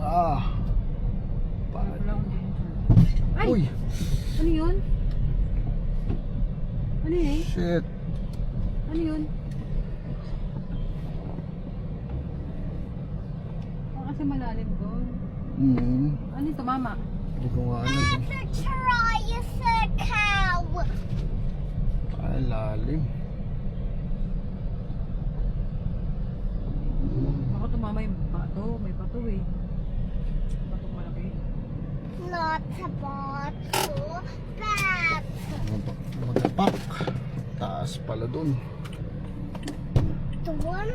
Ah. Wala akong danger. Ay! Uy! Ano yun? Ano yun? Shit. Ano yun? Kasi malalim doon. Ano ito, mama? Hindi ko nga alam. Ay, lalim. Baka tumama yung bato. May bato eh. Bato malaki. Not a bottle, but Matapak. Taas pala dun. the one